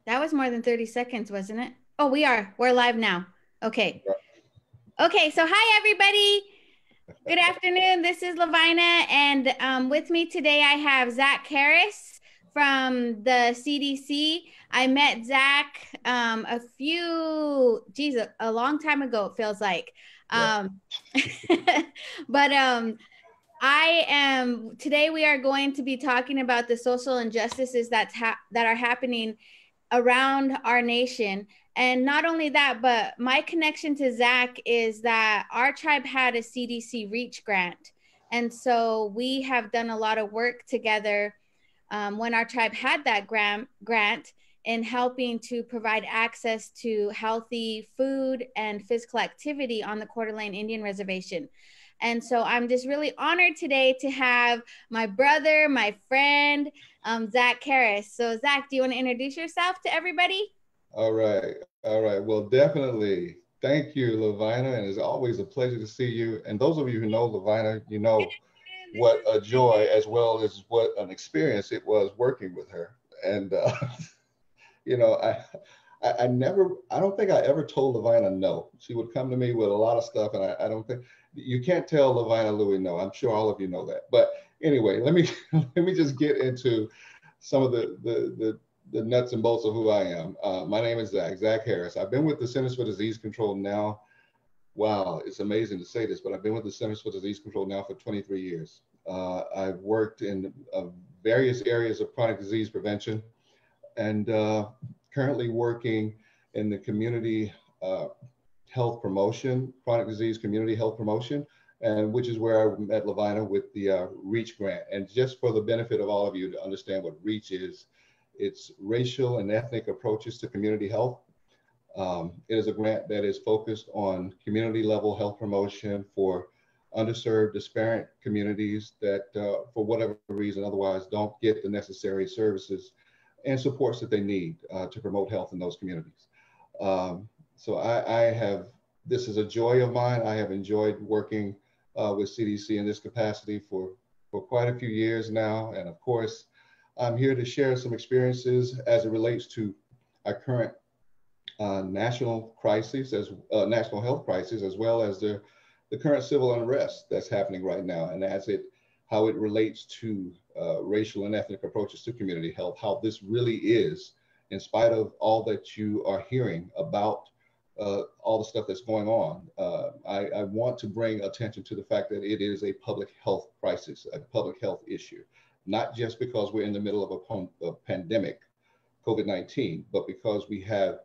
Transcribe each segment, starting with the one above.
That was more than 30 seconds, wasn't it? Oh, we're live now. Okay. Okay, so hi everybody. Good afternoon. This is LoVina, and with me today I have Zach Harris from the CDC. I met Zach a long time ago, it feels like. Yeah. Um, but today we are going to be talking about the social injustices that are happening around our nation. And not only that, but my connection to Zach is that our tribe had a CDC Reach grant. And so we have done a lot of work together when our tribe had that grant in helping to provide access to healthy food and physical activity on the Coeur d'Alene Indian Reservation. And so I'm just really honored today to have my brother, my friend, Zach Harris. So, Zach, do you want to introduce yourself to everybody? All right. All right. Well, definitely. Thank you, LoVina. And it's always a pleasure to see you. And those of you who know LoVina, you know This what is a joy as well as what an experience it was working with her. And, you know, I don't think I ever told LoVina no. She would come to me with a lot of stuff. And I don't think, you can't tell LoVina Louie no. I'm sure all of you know that. But anyway, let me just get into some of the nuts and bolts of who I am. My name is Zach Harris. I've been with the Centers for Disease Control now. Wow, it's amazing to say this, but I've been with the Centers for Disease Control now for 23 years. I've worked in various areas of chronic disease prevention and currently working in the community health promotion, chronic disease community health promotion, and which is where I met LoVina with the REACH grant. And just for the benefit of all of you to understand what REACH is, it's racial and ethnic approaches to community health. It is a grant that is focused on community level health promotion for underserved, disparate communities that, for whatever reason, otherwise don't get the necessary services and supports that they need to promote health in those communities. So I have, this is a joy of mine. I have enjoyed working with CDC in this capacity for quite a few years now. And of course, I'm here to share some experiences as it relates to our current national crisis, as national health crisis, as well as the current civil unrest that's happening right now, and how it relates to racial and ethnic approaches to community health, how this really is, in spite of all that you are hearing about all the stuff that's going on. I want to bring attention to the fact that it is a public health crisis, a public health issue, not just because we're in the middle of a pandemic, COVID-19, but because we have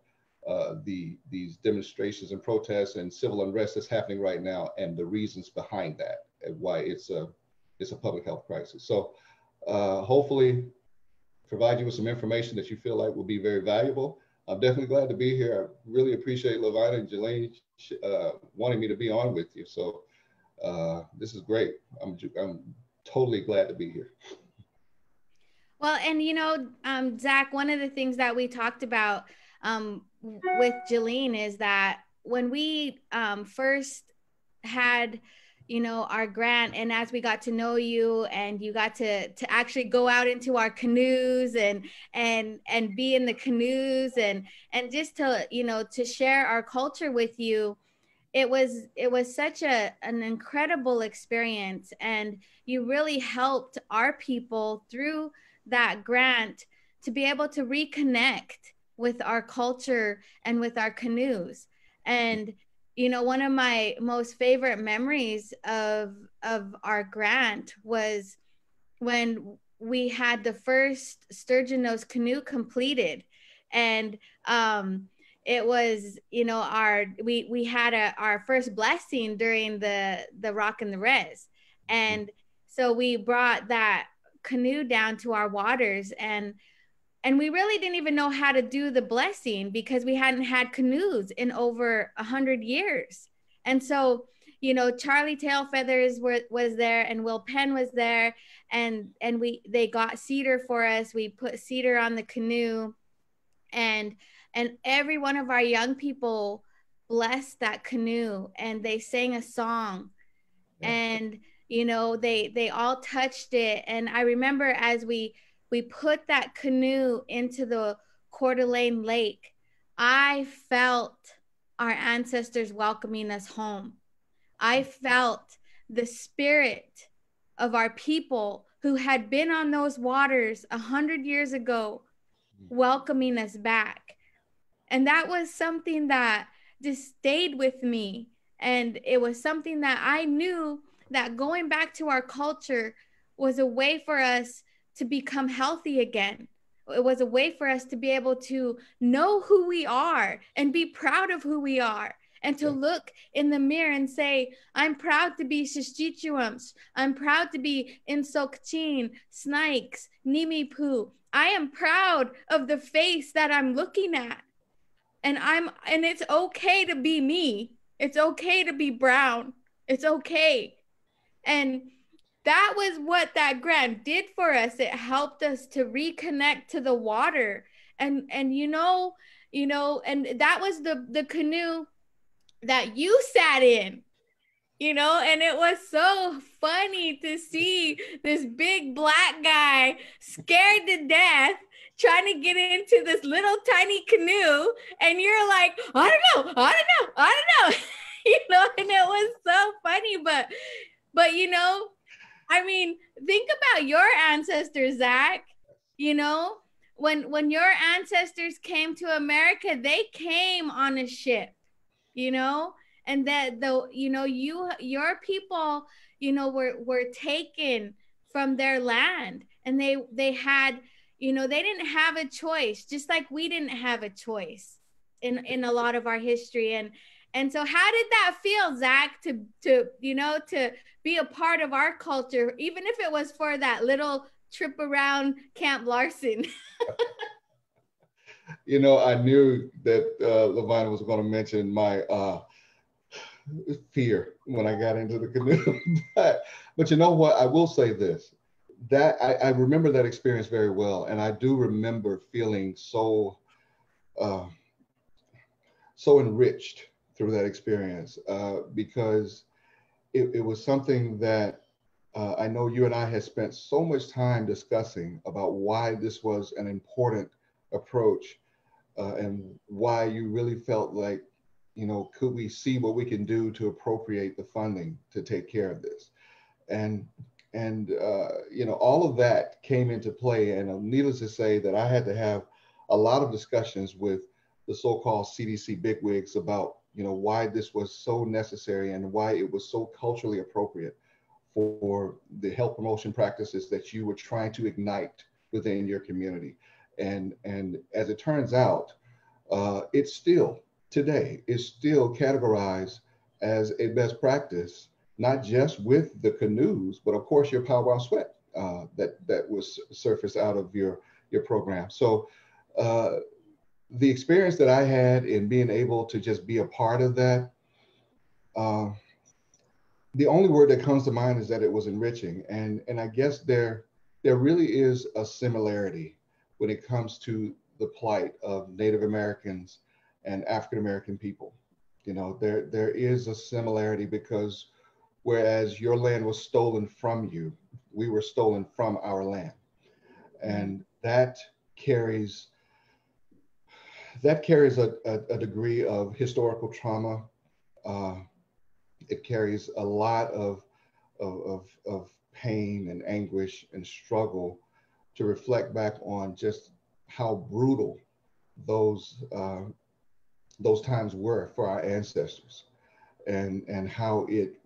these demonstrations and protests and civil unrest that's happening right now, and the reasons behind that, and why it's a public health crisis. So hopefully provide you with some information that you feel like will be very valuable. I'm definitely glad to be here. I really appreciate LoVina and Jelaine wanting me to be on with you. So this is great. I'm totally glad to be here. Well, and Zach, one of the things that we talked about with Jeline is that when we first had, our grant, and as we got to know you, and you got to actually go out into our canoes and be in the canoes and just to share our culture with you, it was such an incredible experience, and you really helped our people through that grant to be able to reconnect with our culture and with our canoes. And one of my most favorite memories of our grant was when we had the first sturgeon nose canoe completed. And it was, our we had our first blessing during the rock and the res. And so we brought that canoe down to our waters, and we really didn't even know how to do the blessing because we hadn't had canoes in over 100 years. And so, Charlie Tailfeathers was there, and Will Penn was there, and they got cedar for us. We put cedar on the canoe, and every one of our young people blessed that canoe, and they sang a song. Yeah. And they all touched it. And I remember as we put that canoe into the Coeur d'Alene Lake, I felt our ancestors welcoming us home. I felt the spirit of our people who had been on those waters 100 years ago welcoming us back. And that was something that just stayed with me. And it was something that I knew that going back to our culture was a way for us to become healthy again. It was a way for us to be able to know who we are and be proud of who we are, and to look in the mirror and say, I'm proud to be Shishchichuams. I'm proud to be Insokchin, Snikes, Nimipu. I am proud of the face that I'm looking at. And it's okay to be me. It's okay to be brown. It's okay. And that was what that grant did for us. It helped us to reconnect to the water. And and that was the canoe that you sat in, and it was so funny to see this big black guy scared to death trying to get into this little tiny canoe, and you're like, I don't know, I don't know. And it was so funny. But I mean, think about your ancestors, Zach. you know when your ancestors came to America, they came on a ship, you know and that the your people, were taken from their land, and they had, they didn't have a choice, just like we didn't have a choice in a lot of our history. And so how did that feel, Zach, to be a part of our culture, even if it was for that little trip around Camp Larson? I knew that LoVina was going to mention my fear when I got into the canoe. but you know what? I will say this, that I remember that experience very well. And I do remember feeling uh, so enriched through that experience because it was something that I know you and I had spent so much time discussing about why this was an important approach, and why you really felt like, could we see what we can do to appropriate the funding to take care of this? And all of that came into play. And needless to say that I had to have a lot of discussions with the so-called CDC bigwigs about, why this was so necessary and why it was so culturally appropriate for the health promotion practices that you were trying to ignite within your community. And as it turns out, it's still today is still categorized as a best practice, not just with the canoes, but of course your powwow sweat that was surfaced out of your program. So the experience that I had in being able to just be a part of that, uh, the only word that comes to mind is that it was enriching. And I guess there really is a similarity when it comes to the plight of Native Americans and African American people. There is a similarity, because whereas your land was stolen from you, we were stolen from our land. And carries that carries a degree of historical trauma. Uh, it carries a lot of pain and anguish and struggle to reflect back on just how brutal those those times were for our ancestors, and how it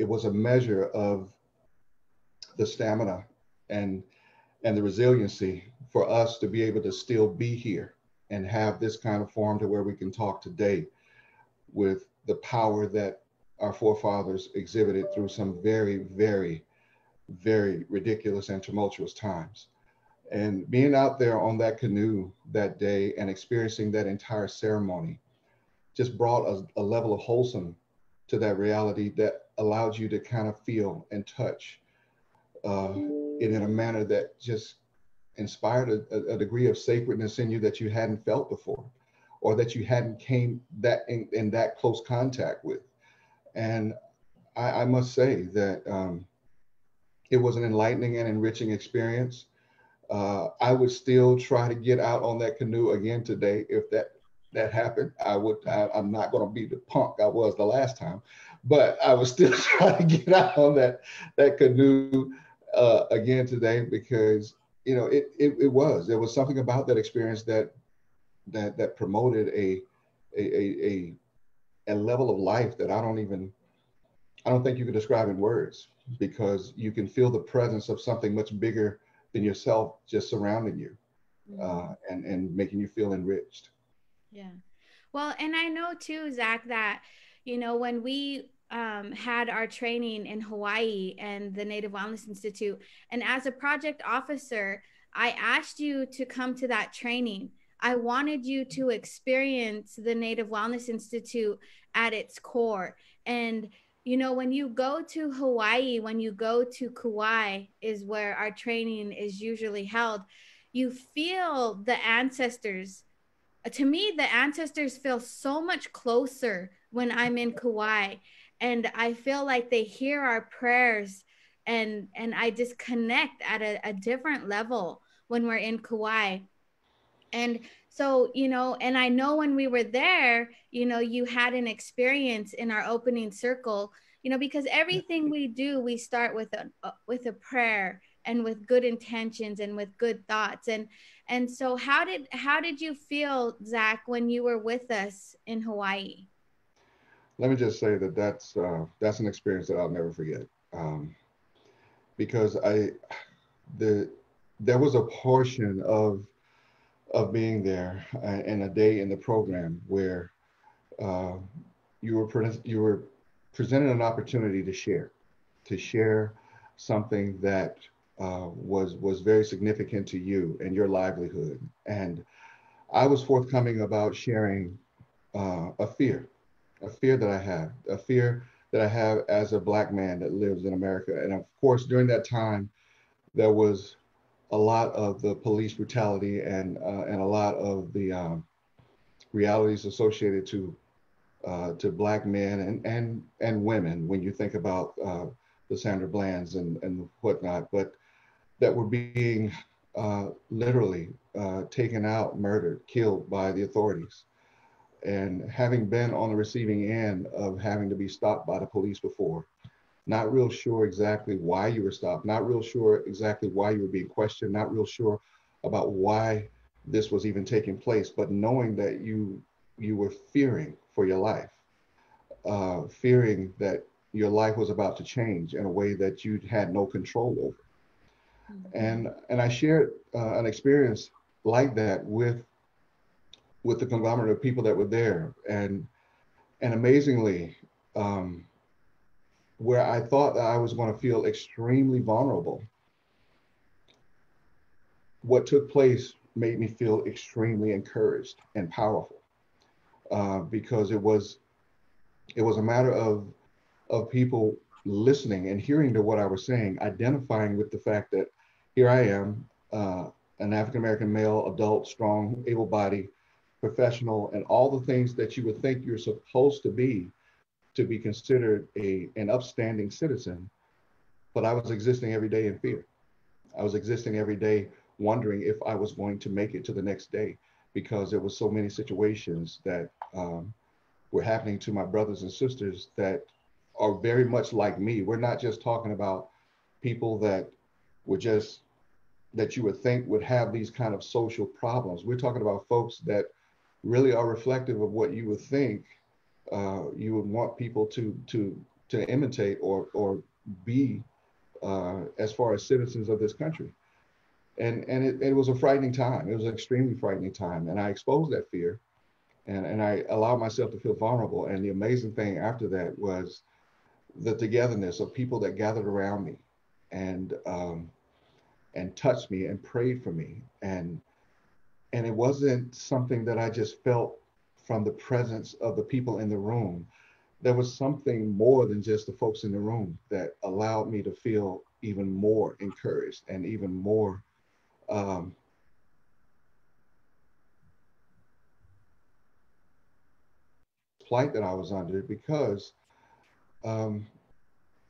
was a measure of the stamina and the resiliency for us to be able to still be here and have this kind of forum to where we can talk today with the power that our forefathers exhibited through some very, very, very ridiculous and tumultuous times. And being out there on that canoe that day and experiencing that entire ceremony just brought a level of wholesome to that reality that allowed you to kind of feel and touch it in a manner that just inspired a degree of sacredness in you that you hadn't felt before, or that you hadn't came that in that close contact with. And I must say that it was an enlightening and enriching experience. I would still try to get out on that canoe again today if that happened. I'm not going to be the punk I was the last time, but I would still try to get out on that canoe again today because there was something about that experience that promoted a level of life that I don't think you can describe in words, because you can feel the presence of something much bigger than yourself just surrounding you, Mhm. and making you feel enriched. Yeah. Well, and I know too, Zach, that, when we had our training in Hawaii and the Native Wellness Institute, and as a project officer, I asked you to come to that training. I wanted you to experience the Native Wellness Institute at its core. And, when you go to Hawaii, when you go to Kauai, is where our training is usually held, you feel the ancestors. To me, the ancestors feel so much closer when I'm in Kauai, and I feel like they hear our prayers, and I just connect at a different level when we're in Kauai. And so, and I know when we were there, you had an experience in our opening circle, because everything we do, we start with a prayer and with good intentions and with good thoughts. And so how did you feel, Zach, when you were with us in Hawaii? Let me just say that's an experience that I'll never forget, um, because the there was a portion of being there, and a day in the program where uh, you were presented an opportunity to share something that was very significant to you and your livelihood. And I was forthcoming about sharing a fear that I have, a fear that I have as a Black man that lives in America. And of course, during that time, there was a lot of the police brutality, and a lot of the realities associated to Black men and women when you think about the Sandra Blands and whatnot, but that were being literally taken out, murdered, killed by the authorities. And having been on the receiving end of having to be stopped by the police before, not real sure exactly why you were stopped, not real sure exactly why you were being questioned, not real sure about why this was even taking place, but knowing that you were fearing for your life, fearing that your life was about to change in a way that you had no control over. Mhm. And I shared an experience like that with the conglomerate of people that were there, and amazingly, um, where I thought that I was going to feel extremely vulnerable, what took place made me feel extremely encouraged and powerful, because it was a matter of people listening and hearing to what I was saying, identifying with the fact that here I am, an African American male, adult, strong, able bodied, professional, and all the things that you would think you're supposed to be considered an upstanding citizen. But I was existing every day in fear. I was existing every day wondering if I was going to make it to the next day, because there were so many situations that were happening to my brothers and sisters that are very much like me. We're not just talking about people that were just that you would think would have these kind of social problems. We're talking about folks that really are reflective of what you would think you would want people to imitate or be, as far as citizens of this country. And it was a frightening time. It was an extremely frightening time, and I exposed that fear, and I allowed myself to feel vulnerable. And the amazing thing after that was the togetherness of people that gathered around me and and touched me and prayed for me. And it wasn't something that I just felt from the presence of the people in the room. There was something more than just the folks in the room that allowed me to feel even more encouraged and even more um, plight that I was under, because um,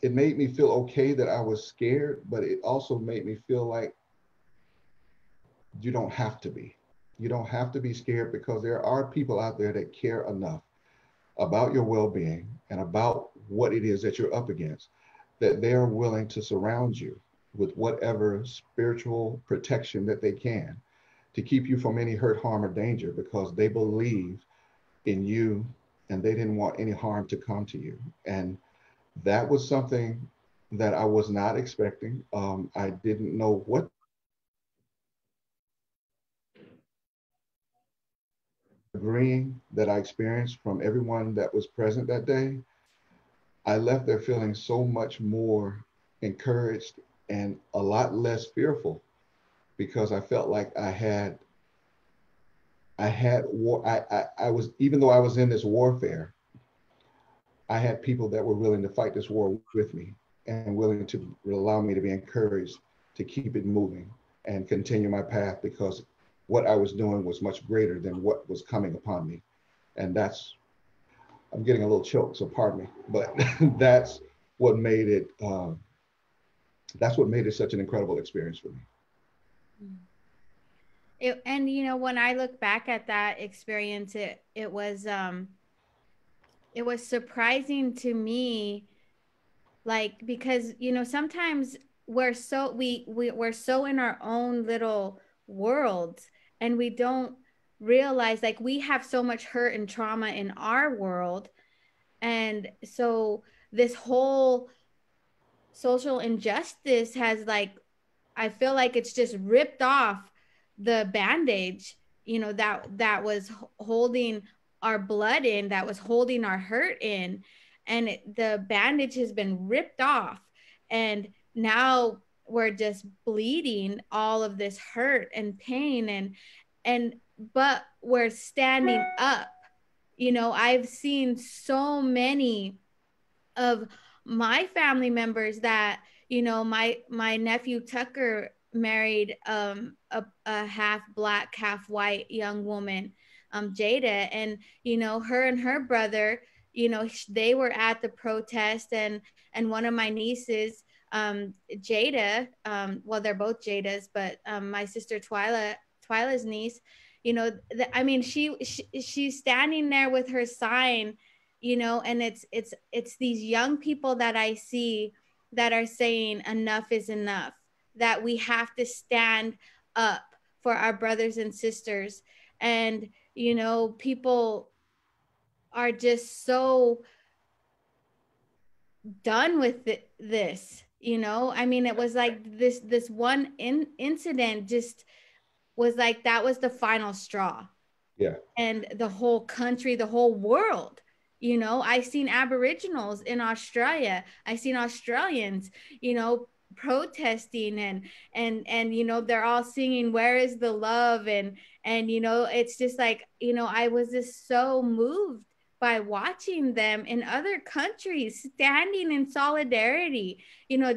it made me feel okay that I was scared, but it also made me feel like You don't have to be. You don't have to be scared, because there are people out there that care enough about your well-being and about what it is that you're up against, that they are willing to surround you with whatever spiritual protection that they can to keep you from any hurt, harm, or danger, because they believe in you and they didn't want any harm to come to you. And that was something that I was not expecting. I didn't know what agreeing that I experienced from everyone that was present that day. I left there feeling so much more encouraged and a lot less fearful, because I felt like I had war. I was, even though I was in this warfare, I had people that were willing to fight this war with me and willing to allow me to be encouraged to keep it moving and continue my path, because what I was doing was much greater than what was coming upon me. And that's, I'm getting a little choked, so pardon me, but that's what made it. That's what made it such an incredible experience for me. And when I look back at that experience, it was surprising to me, like, because sometimes we're so in our own little worlds, and we don't realize, like, we have so much hurt and trauma in our world. And so this whole social injustice has, like, I feel like it's just ripped off the bandage, that was holding our blood in, that was holding our hurt in. And the bandage has been ripped off. And now we're just bleeding all of this hurt and pain. And but we're standing up. I've seen so many of my family members that, my nephew Tucker married a half black, half white young woman, Jada. And her and her brother, they were at the protest. And one of my nieces, Jada, well, they're both Jadas, but my sister Twyla's niece, I mean, she's standing there with her sign, and it's these young people that I see that are saying enough is enough, that we have to stand up for our brothers and sisters. And people are just so done with this. I mean, it was like this one incident just was like, that was the final straw. Yeah. And the whole country, the whole world. I seen Aboriginals in Australia. I seen Australians, protesting. And they're all singing "Where is the love?" And it's just like, I was just so moved by watching them in other countries standing in solidarity,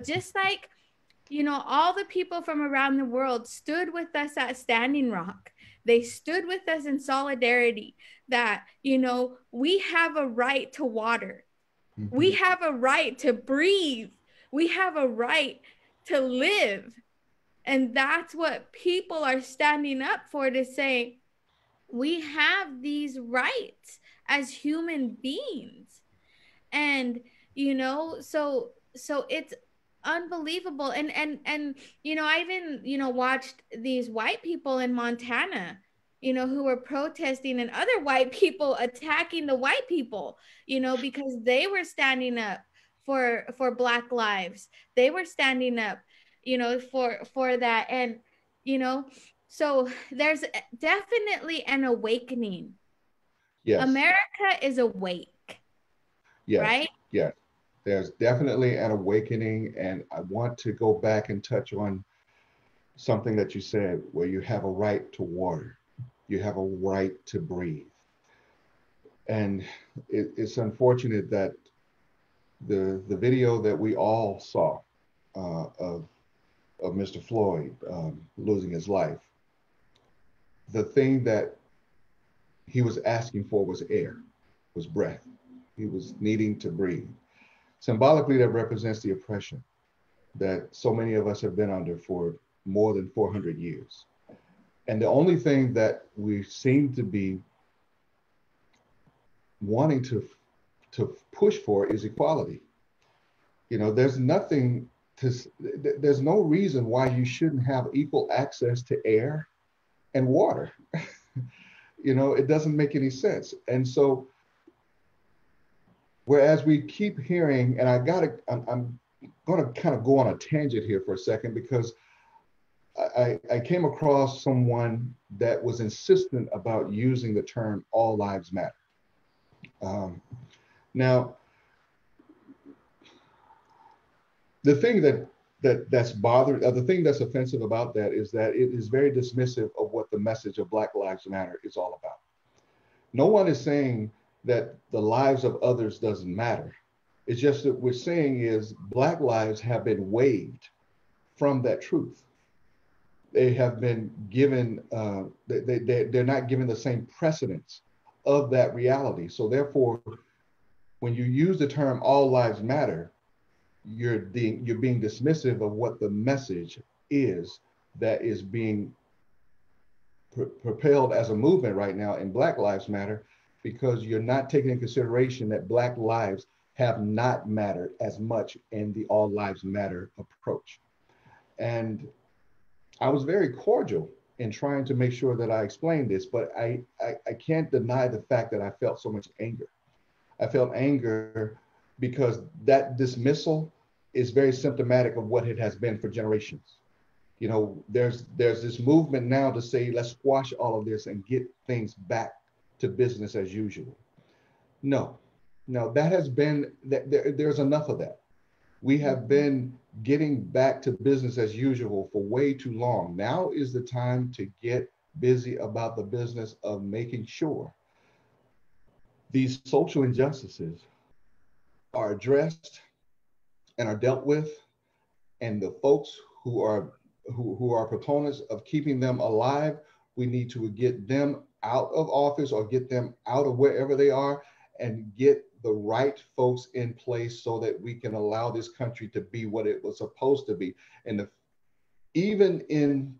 just like, all the people from around the world stood with us at Standing Rock. They stood with us in solidarity, that, we have a right to water. We Mm-hmm. have a right to breathe. We have a right to live. And that's what people are standing up for, to say, we have these rights as human beings. And so it's unbelievable. And I even watched these white people in Montana, who were protesting, and other white people attacking the white people, because they were standing up for black lives. They were standing up, for that. And you know so there's definitely an awakening. Yes. America is awake, Yes. right? Yes. There's definitely an awakening. And I want to go back and touch on something that you said, where you have a right to water, you have a right to breathe. And it's unfortunate that the video that we all saw, of Mr. Floyd losing his life, the thing that he was asking for was air, was breath. He was needing to breathe. Symbolically, that represents the oppression that so many of us have been under for more than 400 years. And the only thing that we seem to be wanting to push for is equality. You know, there's nothing to, there's no reason why you shouldn't have equal access to air and water. You know, it doesn't make any sense. And so, whereas we keep hearing, and I'm going to kind of go on a tangent here for a second because I came across someone that was insistent about using the term all lives matter. Um, Now, the thing the thing that's offensive about that is that it is very dismissive of what the message of Black Lives Matter is all about. No one is saying that the lives of others doesn't matter. It's just that we're saying is Black lives have been waived from that truth. They have been given, they're not given the same precedence of that reality. So therefore, when you use the term all lives matter, you're being dismissive of what the message is that is being propelled as a movement right now in Black Lives Matter, because you're not taking in consideration that Black lives have not mattered as much in the all lives matter approach. And I was very cordial in trying to make sure that I explained this, but I can't deny the fact that I felt so much anger. I felt anger because that dismissal is very symptomatic of what it has been for generations. You know, there's this movement now to say, let's squash all of this and get things back to business as usual. No, no, that has been, there's enough of that. We have been getting back to business as usual for way too long. Now is the time to get busy about the business of making sure these social injustices are addressed and are dealt with, and the folks who are proponents of keeping them alive, we need to get them out of office or get them out of wherever they are and get the right folks in place so that we can allow this country to be what it was supposed to be. And even in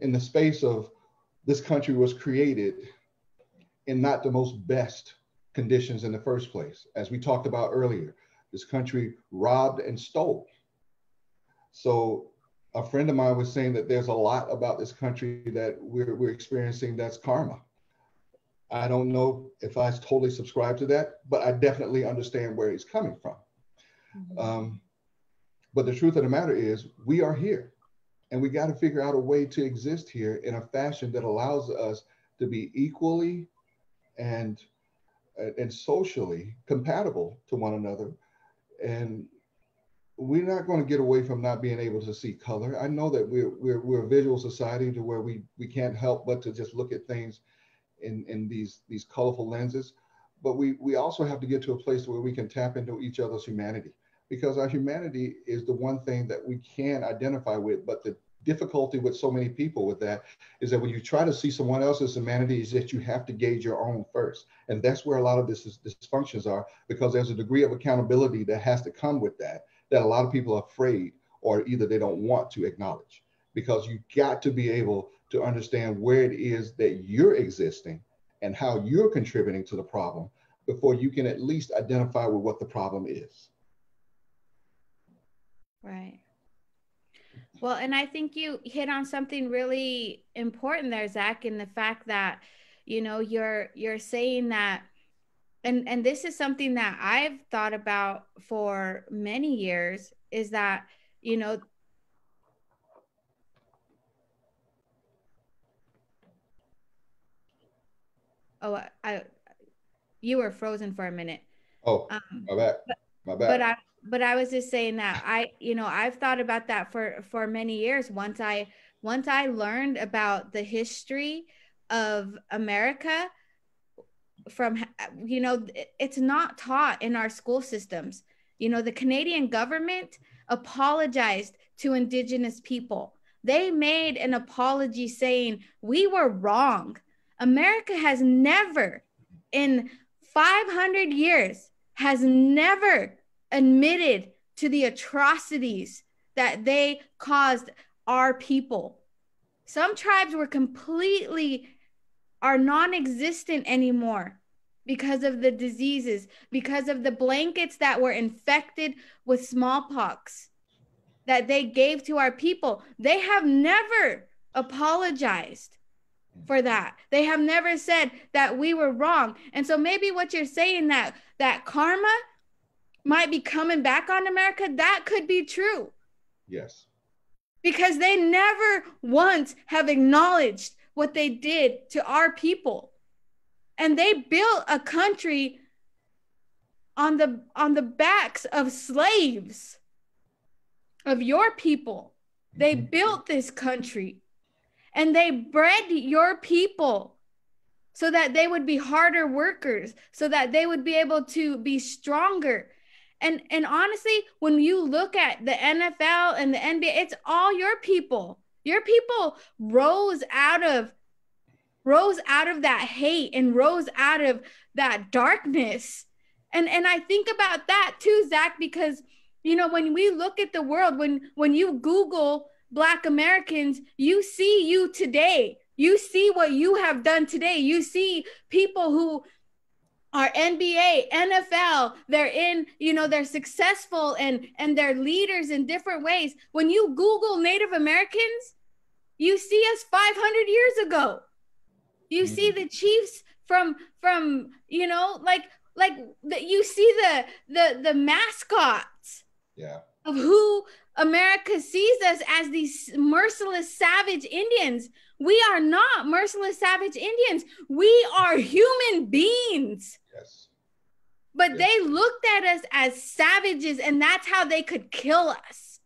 the space of this country was created in not the most best conditions in the first place. As we talked about earlier, this country robbed and stole. So a friend of mine was saying that there's a lot about this country that we're experiencing that's karma. I don't know if I totally subscribe to that, but I definitely understand where he's coming from. Mm-hmm. But the truth of the matter is, we are here, and we got to figure out a way to exist here in a fashion that allows us to be equally and socially compatible to one another. And we're not going to get away from not being able to see color. I know that we're a visual society to where we can't help but to just look at things in these colorful lenses, but we also have to get to a place where we can tap into each other's humanity, because our humanity is the one thing that we can identify with. But the difficulty with so many people with that is that when you try to see someone else's humanity, is that you have to gauge your own first, and that's where a lot of dysfunctions are, because there's a degree of accountability that has to come with that a lot of people are afraid, or either they don't want to acknowledge, because you got to be able to understand where it is that you're existing and how you're contributing to the problem before you can at least identify with what the problem is. Right. Well, and I think you hit on something really important there, Zach, in the fact that, you know, you're saying that, and this is something that I've thought about for many years, is that, you know, oh, you were frozen for a minute. Oh, my bad. My bad. But I was just saying that I've thought about that for many years. Once I learned about the history of America, from, you know, it's not taught in our school systems. You know, the Canadian government apologized to Indigenous people. They made an apology saying we were wrong. America has never, in 500 years, has never admitted to the atrocities that they caused our people. Some tribes were completely are non-existent anymore because of the diseases, because of the blankets that were infected with smallpox that they gave to our people. They have never apologized for that. They have never said that we were wrong. And so maybe what you're saying, that karma might be coming back on America, that could be true. Yes. Because they never once have acknowledged what they did to our people. And they built a country on the backs of slaves, of your people. They built this country and they bred your people so that they would be harder workers, so that they would be able to be stronger. And honestly, when you look at the NFL and the NBA, it's all your people. Your people rose out of that hate and rose out of that darkness. And I think about that too, Zach, because when we look at the world, when you Google Black Americans, you see you today. You see what you have done today. You see people who are NBA, NFL, they're in, they're successful and they're leaders in different ways. When you Google Native Americans, you see us 500 years ago. You see the chiefs from you see the mascots of who America sees us as, these merciless savage Indians. We are not merciless savage Indians. We are human beings. Yes. But they looked at us as savages, and that's how they could kill us.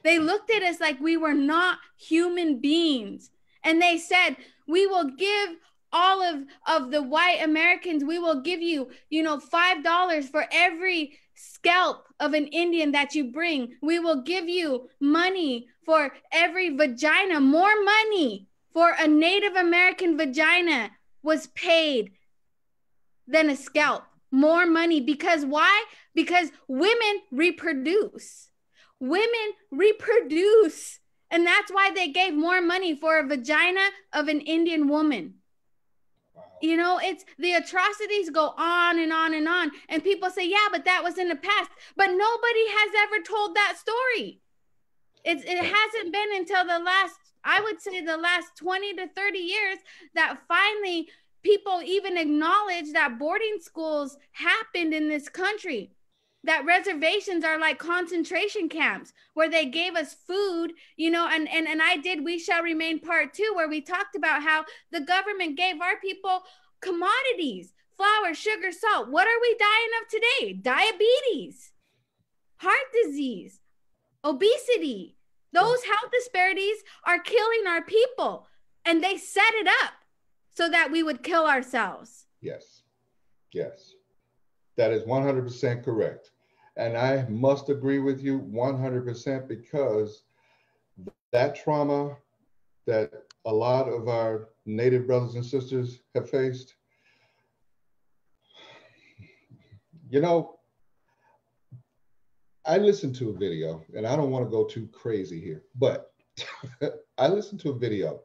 They looked at us like we were not human beings. And they said, we will give all of the white Americans, we will give you, $5 for every scalp of an Indian that you bring. We will give you money for every vagina. More money for a Native American vagina was paid than a scalp. More money. Because why? Because women reproduce. Women reproduce. And that's why they gave more money for a vagina of an Indian woman. Wow. It's the atrocities go on and on and on. And people say, yeah, but that was in the past. But nobody has ever told that story. It hasn't been until I would say the last 20 to 30 years that finally people even acknowledge that boarding schools happened in this country. That reservations are like concentration camps where they gave us food, and I did We Shall Remain Part 2, where we talked about how the government gave our people commodities, flour, sugar, salt. What are we dying of today? Diabetes, heart disease, obesity. Those health disparities are killing our people, and they set it up so that we would kill ourselves. Yes. That is 100% correct. And I must agree with you 100% because that trauma that a lot of our Native brothers and sisters have faced, I listened to a video, and I don't want to go too crazy here, but I listened to a video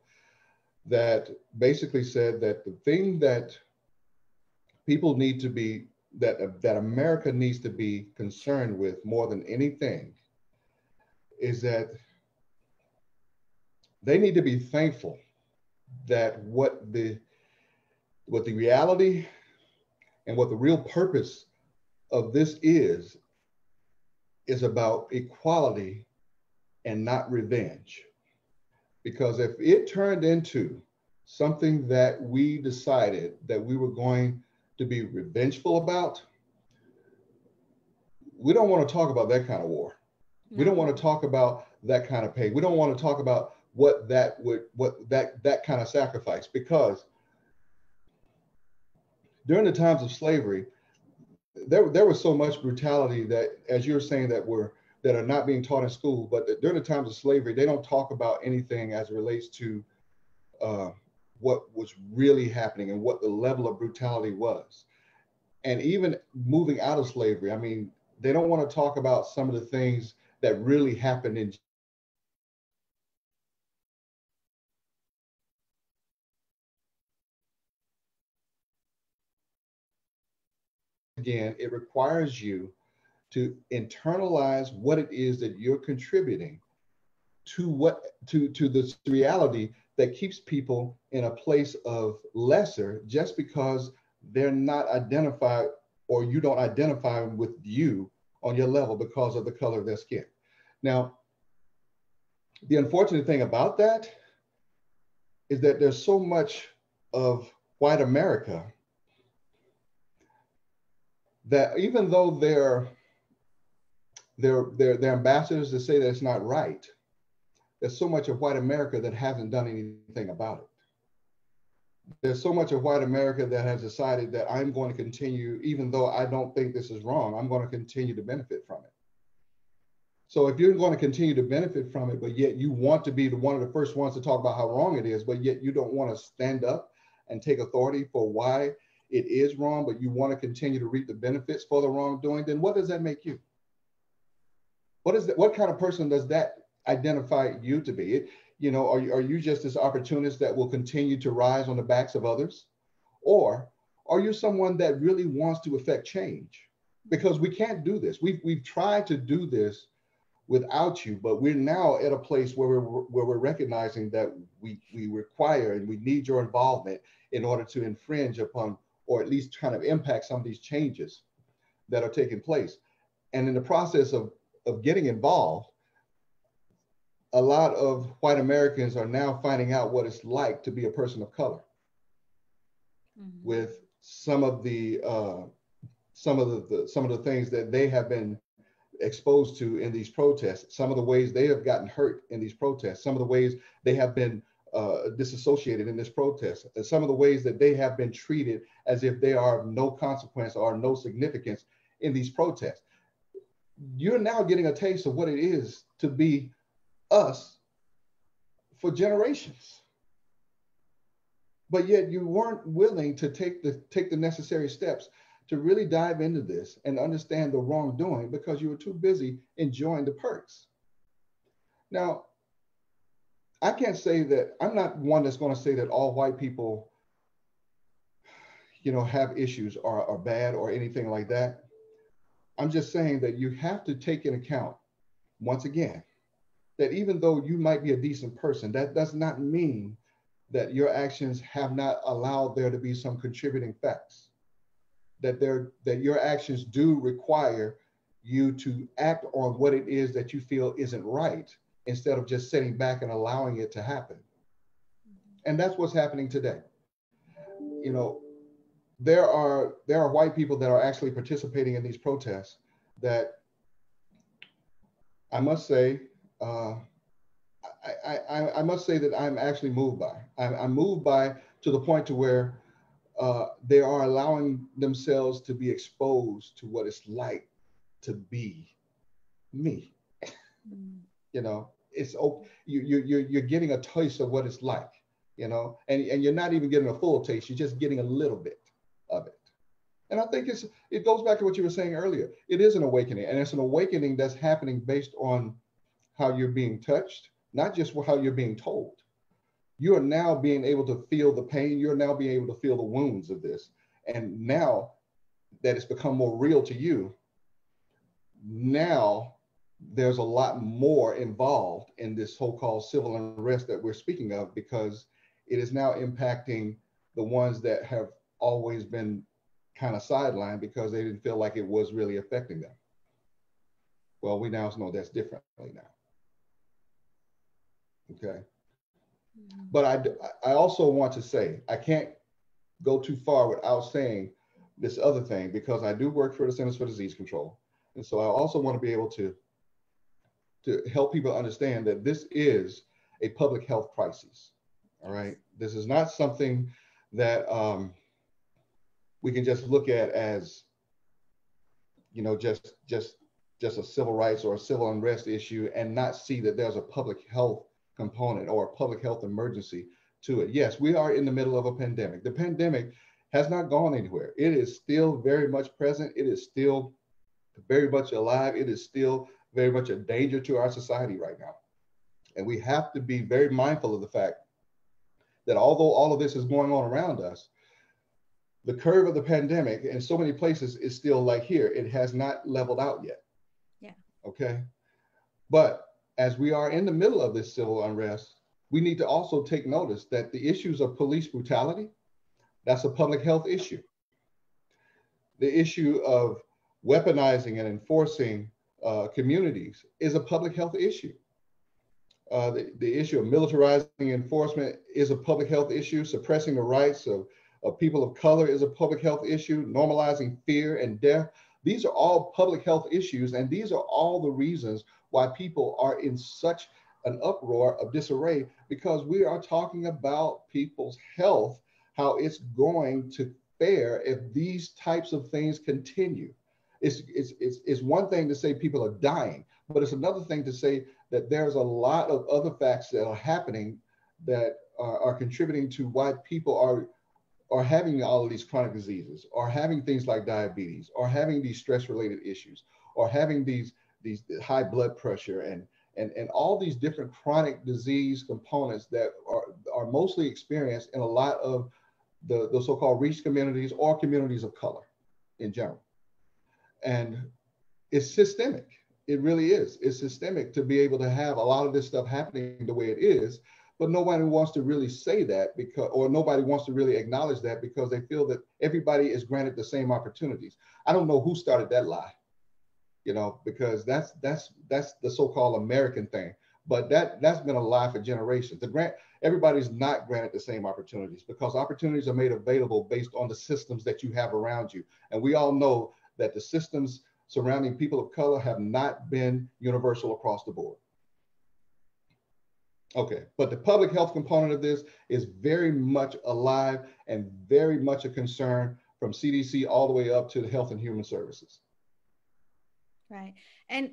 that basically said that the thing that people need to be that America needs to be concerned with more than anything is that they need to be thankful that what the reality and what the real purpose of this is about equality and not revenge. Because if it turned into something that we decided that we were going to be revengeful about, we don't want to talk about that kind of war. No. We don't want to talk about that kind of pain. We don't want to talk about that kind of sacrifice, because during the times of slavery, there was so much brutality that, as you're saying, that are not being taught in school. But during the times of slavery, they don't talk about anything as it relates to what was really happening and what the level of brutality was. And even moving out of slavery, I mean, they don't want to talk about some of the things that really happened in again, it requires you to internalize what it is that you're contributing to this reality that keeps people in a place of lesser just because they're not identified, or you don't identify with you on your level because of the color of their skin. Now, the unfortunate thing about that is that there's so much of white America that even though they're ambassadors to say that it's not right, there's so much of white America that hasn't done anything about it. There's so much of white America that has decided that I'm going to continue, even though I don't think this is wrong, I'm going to continue to benefit from it. So if you're going to continue to benefit from it, but yet you want to be one of the first ones to talk about how wrong it is, but yet you don't want to stand up and take authority for why it is wrong, but you want to continue to reap the benefits for the wrongdoing, then what does that make you? What kind of person does that identify you to be? Are you just this opportunist that will continue to rise on the backs of others? Or are you someone that really wants to affect change? Because we can't do this. We've tried to do this without you, but we're now at a place where we're recognizing that we require and we need your involvement in order to infringe upon, or at least kind of impact some of these changes that are taking place. And in the process of getting involved, a lot of white Americans are now finding out what it's like to be a person of color. Mm-hmm. With some of the things that they have been exposed to in these protests, some of the ways they have gotten hurt in these protests, some of the ways they have been disassociated in this protest, and some of the ways that they have been treated as if they are of no consequence or no significance in these protests. You're now getting a taste of what it is to be us for generations. But yet you weren't willing to take the necessary steps to really dive into this and understand the wrongdoing because you were too busy enjoying the perks. Now, I can't say that, I'm not one that's going to say that all white people, have issues or are bad or anything like that. I'm just saying that you have to take into account, once again, that even though you might be a decent person, that does not mean that your actions have not allowed there to be some contributing facts. That your actions do require you to act on what it is that you feel isn't right, instead of just sitting back and allowing it to happen. And that's what's happening today. There are white people that are actually participating in these protests that I must say, I must say that I'm actually moved by. I'm moved by, to the point to where they are allowing themselves to be exposed to what it's like to be me. It's you're getting a taste of what it's like, and you're not even getting a full taste. You're just getting a little bit of it. And I think it goes back to what you were saying earlier. It is an awakening, and it's an awakening that's happening based on how you're being touched, not just how you're being told. You are now being able to feel the pain. You're now being able to feel the wounds of this. And now that it's become more real to you, now there's a lot more involved in this so-called civil unrest that we're speaking of, because it is now impacting the ones that have always been kind of sidelined because they didn't feel like it was really affecting them. Well, we now know that's differently now. Okay. But I also want to say, I can't go too far without saying this other thing, because I do work for the Centers for Disease Control. And so I also want to be able to help people understand that this is a public health crisis. All right. This is not something that we can just look at as, just a civil rights or a civil unrest issue and not see that there's a public health component or a public health emergency to it. Yes, we are in the middle of a pandemic. The pandemic has not gone anywhere. It is still very much present. It is still very much alive. It is still very much a danger to our society right now. And we have to be very mindful of the fact that although all of this is going on around us, The curve of the pandemic in so many places is still like here. It has not leveled out yet. Yeah. Okay. But as we are in the middle of this civil unrest, we need to also take notice that the issues of police brutality, that's a public health issue. The issue of weaponizing and enforcing communities is a public health issue. The issue of militarizing enforcement is a public health issue. Suppressing the rights of people of color is a public health issue. Normalizing fear and death. These are all public health issues, and these are all the reasons why people are in such an uproar of disarray, because we are talking about people's health, how it's going to fare if these types of things continue. It's one thing to say people are dying, but it's another thing to say that there's a lot of other facts that are happening that are contributing to why people are having all of these chronic diseases, or having things like diabetes, or having these stress related issues, or having these high blood pressure, and all these different chronic disease components that are mostly experienced in a lot of the so-called reach communities or communities of color in general. And it's systemic. It really is. It's systemic to be able to have a lot of this stuff happening the way it is, but nobody wants to really say that, because, or nobody wants to really acknowledge that, because they feel that everybody is granted the same opportunities. I don't know who started that lie, because that's the so-called American thing, but that's been a lie for generations. Everybody's not granted the same opportunities, because opportunities are made available based on the systems that you have around you, and we all know that the systems surrounding people of color have not been universal across the board. Okay, but the public health component of this is very much alive and very much a concern from CDC all the way up to the Health and Human Services. Right. And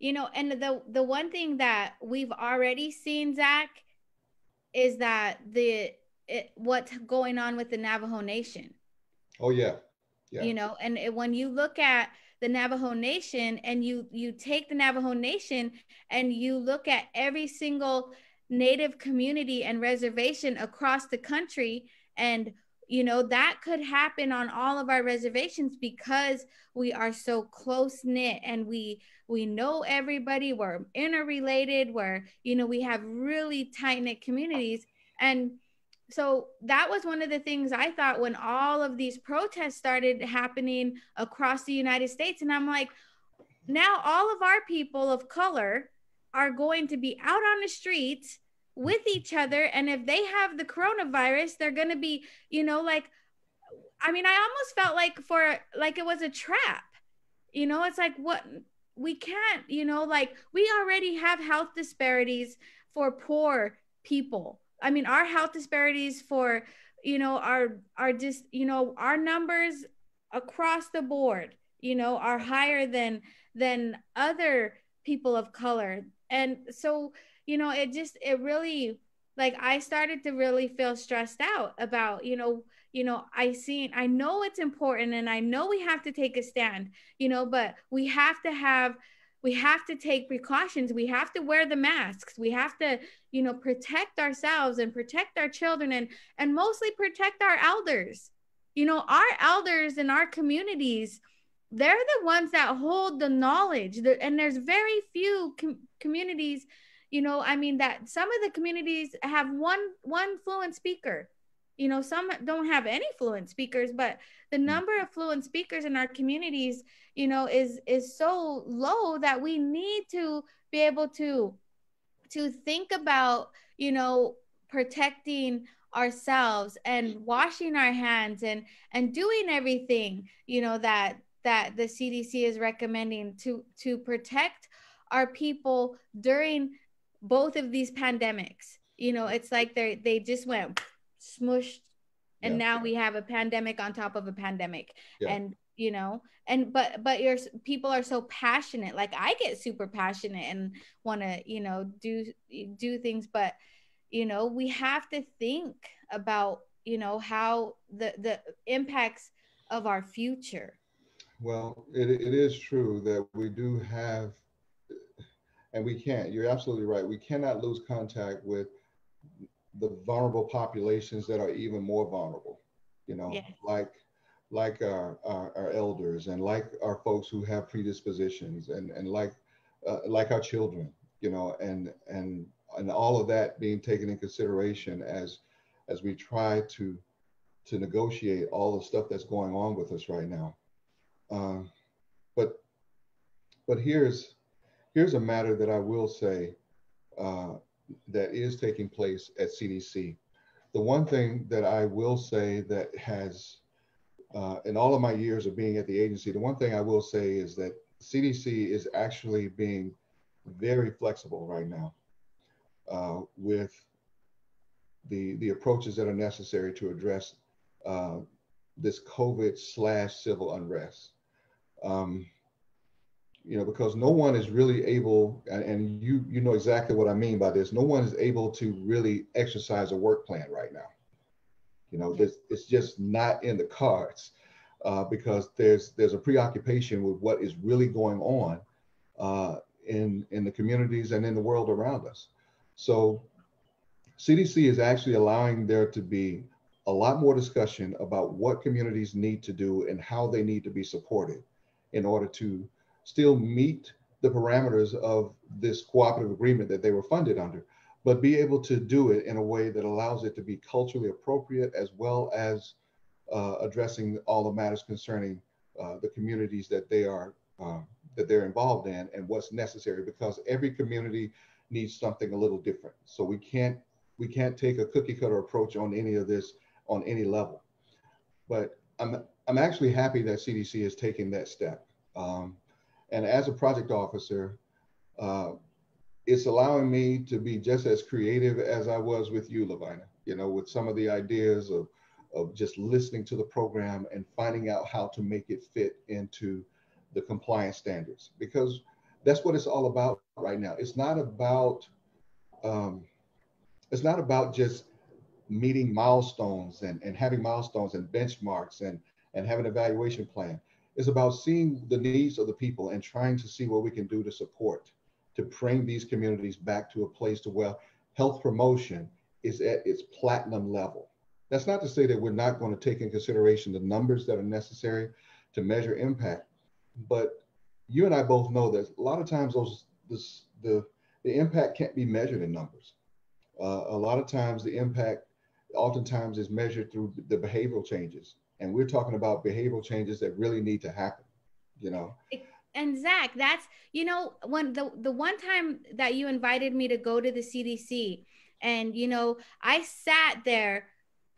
and the one thing that we've already seen, Zach, is that what's going on with the Navajo Nation. Oh yeah. Yeah. And when you look at the Navajo Nation, and you take the Navajo Nation and you look at every single Native community and reservation across the country, and that could happen on all of our reservations, because we are so close knit, and we know everybody, we're interrelated, where we have really tight knit communities. And so that was one of the things I thought when all of these protests started happening across the United States. And I'm like, now all of our people of color are going to be out on the streets with each other. And if they have the coronavirus, they're going to be, like, I mean, I almost felt like it was a trap. It's like, what, we can't, like, we already have health disparities for poor people. I mean, our health disparities for, are just, our numbers across the board, are higher than other people of color. And so, it really, like, I started to really feel stressed out about, I know it's important, and I know we have to take a stand, but we have to take precautions. We have to wear the masks. We have to, protect ourselves and protect our children, and mostly protect our elders. Our elders in our communities, they're the ones that hold the knowledge. And there's very few communities, I mean, that some of the communities have one fluent speaker. Some don't have any fluent speakers, but the number of fluent speakers in our communities, is so low that we need to be able to think about, protecting ourselves and washing our hands, and doing everything, that the CDC is recommending to protect our people during both of these pandemics. It's like they just went smushed, and Yeah. now we have a pandemic on top of a pandemic. Yeah. And and but your people are so passionate. Like, I get super passionate and want to do things, but we have to think about how the impacts of our future. Well, it is true that we do have, and we can't, you're absolutely right. We cannot lose contact with the vulnerable populations that are even more vulnerable. you know, Yes. like our elders and like our folks who have predispositions and like our children, you know, and all of that being taken in consideration as we try to negotiate all the stuff that's going on with us right now. Um, but but here's a matter that I will say uh, that is taking place at CDC. The one thing that I will say that has in all of my years of being at the agency, the one thing I will say is that CDC is actually being very flexible right now with the approaches that are necessary to address uh, this COVID slash civil unrest. Um, you know, because no one is really able, and you know exactly what I mean by this. No one is able to really exercise a work plan right now. You know, Yeah. this it's just not in the cards because there's a preoccupation with what is really going on in the communities and in the world around us. So CDC is actually allowing there to be a lot more discussion about what communities need to do and how they need to be supported in order to still meet the parameters of this cooperative agreement that they were funded under, but be able to do it in a way that allows it to be culturally appropriate as well as addressing all the matters concerning the communities that they're involved in and what's necessary because every community needs something a little different. So we can't take a cookie cutter approach on any of this on any level. But I'm actually happy that CDC is taking that step. Um, and as a project officer, uh, it's allowing me to be just as creative as I was with you, LoVina. You know, with some of the ideas of just listening to the program and finding out how to make it fit into the compliance standards because that's what it's all about right now. Um, it's not about just meeting milestones and having milestones and benchmarks and having an evaluation plan. It's about seeing the needs of the people and trying to see what we can do to support, to bring these communities back to a place to where health promotion is at its platinum level. That's not to say that we're not going to take in consideration the numbers that are necessary to measure impact, but you and I both know that a lot of times the impact can't be measured in numbers. A lot of times the impact oftentimes is measured through the behavioral changes. And we're talking about behavioral changes that really need to happen, you know? And Zach, that's, when the one time that you invited me to go to the CDC, and I sat there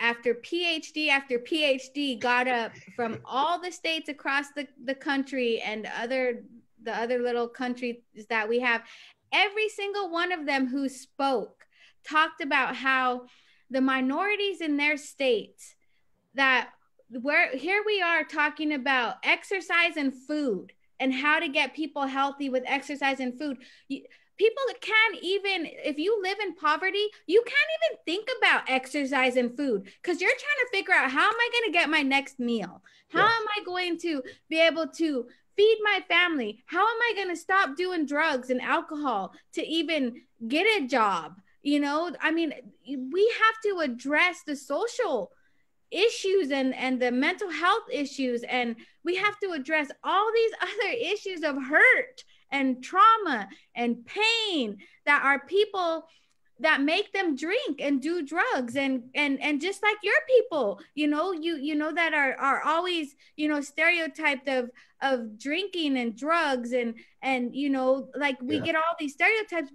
after PhD got up from all the states across the country and the other little countries that we have. Every single one of them who spoke talked about how the minorities in their states, that where here we are talking about exercise and food and how to get people healthy with exercise and food. People can't even, if you live in poverty, you can't even think about exercise and food because you're trying to figure out, how am I going to get my next meal? How Yeah. am I going to be able to feed my family? How am I going to stop doing drugs and alcohol to even get a job? I mean, we have to address the social issues and the mental health issues, and we have to address all these other issues of hurt and trauma and pain that are people that make them drink and do drugs, and just like your people, that are always, stereotyped of drinking and drugs, and like we Yeah. get all these stereotypes,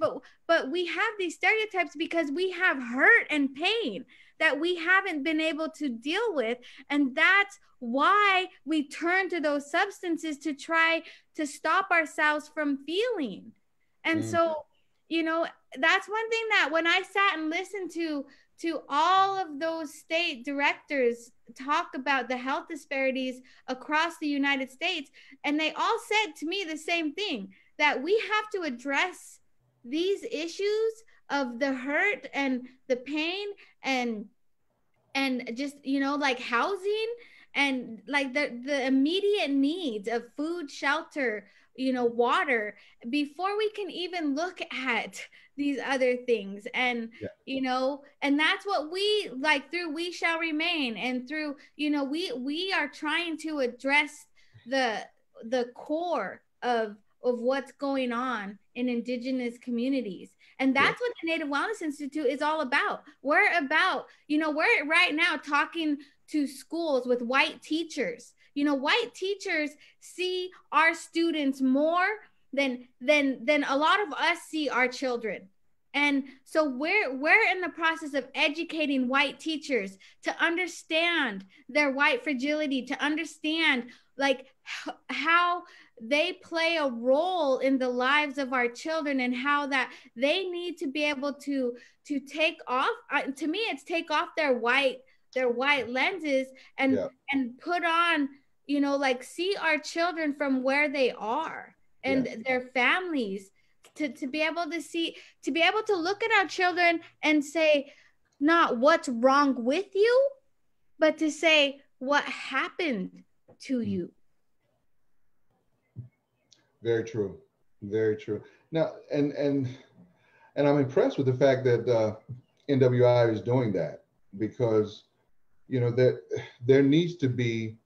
but we have these stereotypes because we have hurt and pain that we haven't been able to deal with, and that's why we turn to those substances to try to stop ourselves from feeling. And Mm, so, you know that's one thing that when I sat and listened to all of those state directors talk about the health disparities across the United States, and they all said to me the same thing, that we have to address these issues of the hurt and the pain, and just like housing and like the immediate needs of food, shelter, water, before we can even look at these other things. And Yeah. and that's what we like through We Shall Remain, and through we are trying to address the core of what's going on in indigenous communities. And Yeah. that's what the Native Wellness Institute is all about. We're right now talking to schools with white teachers. White teachers see our students more than a lot of us see our children. And so we're in the process of educating white teachers to understand their white fragility, to understand like how they play a role in the lives of our children, and how that they need to be able to take off, to me it's take off their white lenses, and Yeah. put on, like see our children from where they are, and Yes. their families, to be able to see, to be able to look at our children and say, not what's wrong with you, but to say what happened to Mm. you. Very true. Very true. Now, and I'm impressed with the fact that NWI is doing that, because that there needs to be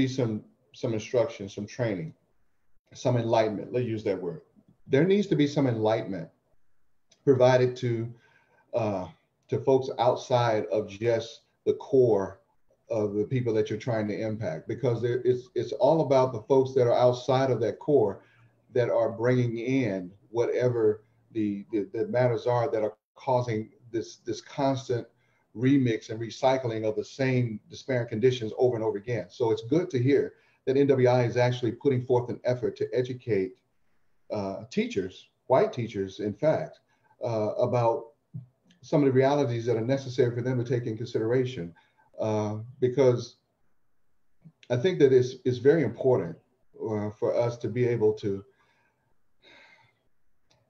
some instruction, some training, some enlightenment. Let's use that word. There needs to be some enlightenment provided uh, to folks outside of just the core of the people that you're trying to impact, because it's all about the folks that are outside of that core that are bringing in whatever the matters are that are causing this constant remix and recycling of the same disparate conditions over and over again. So it's good to hear that NWI is actually putting forth an effort to educate teachers, white teachers, in fact, about some of the realities that are necessary for them to take in consideration. Because I think that it's very important for us to be able to,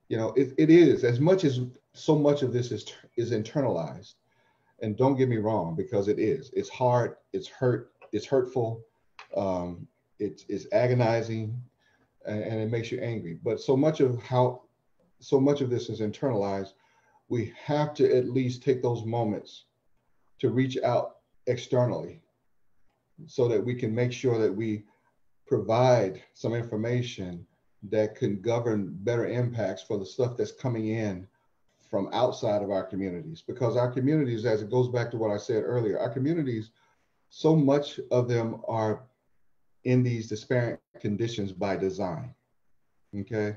it is, as much as so much of this is internalized. And don't get me wrong, because it is. It's hard. It's hurtful. Um, it's agonizing, and it makes you angry. But so much of this is internalized. We have to at least take those moments to reach out externally, so that we can make sure that we provide some information that can govern better impacts for the stuff that's coming in from outside of our communities. Because our communities, as it goes back to what I said earlier, our communities, so much of them are in these disparate conditions by design. Okay.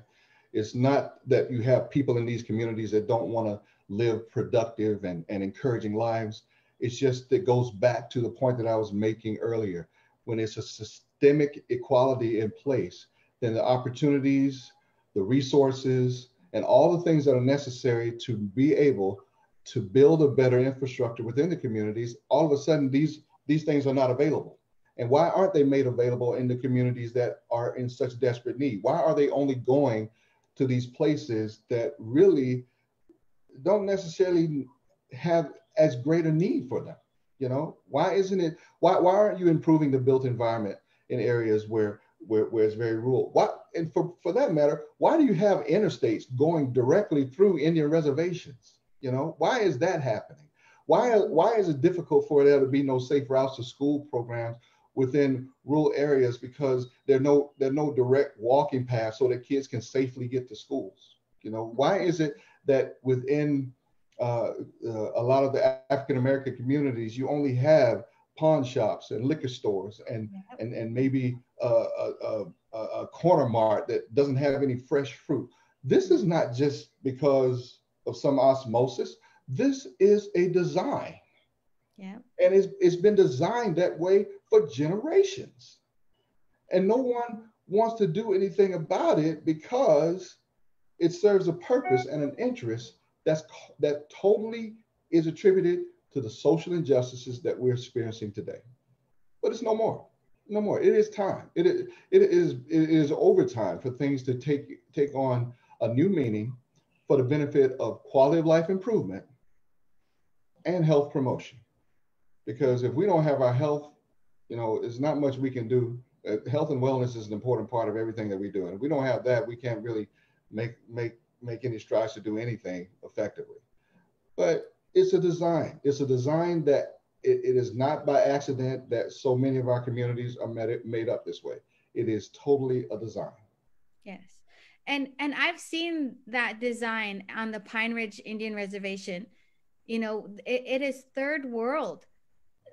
It's not that you have people in these communities that don't want to live productive and encouraging lives. It's just that goes back to the point that I was making earlier. When it's a systemic equality in place, then the opportunities, the resources, and all the things that are necessary to be able to build a better infrastructure within the communities, all of a sudden these things are not available. And why aren't they made available in the communities that are in such desperate need? Why are they only going to these places that really don't necessarily have as great a need for them? Why isn't it? Why aren't you improving the built environment in areas where it's very rural? Why, and for that matter, why do you have interstates going directly through Indian reservations? Why is that happening? Why is it difficult for there to be no safe routes to school programs within rural areas? Because there are no direct walking paths so that kids can safely get to schools. Why is it that within a lot of the African American communities, you only have pawn shops and liquor stores and maybe a corner mart that doesn't have any fresh fruit? This is not just because of some osmosis. This is a design. Yeah. And it's been designed that way for generations. And no one wants to do anything about it because it serves a purpose and an interest that totally is attributed to the social injustices that we're experiencing today. But it's no more. No more. It is time. It is overtime for things to take on a new meaning for the benefit of quality of life improvement and health promotion. because if we don't have our health, there's not much we can do. Health and wellness is an important part of everything that we do, and if we don't have that, we can't really make any strides to do anything effectively. But it's a design. It's a design that it is not by accident that so many of our communities are made up this way. It is totally a design. Yes. And I've seen that design on the Pine Ridge Indian Reservation. It is third world.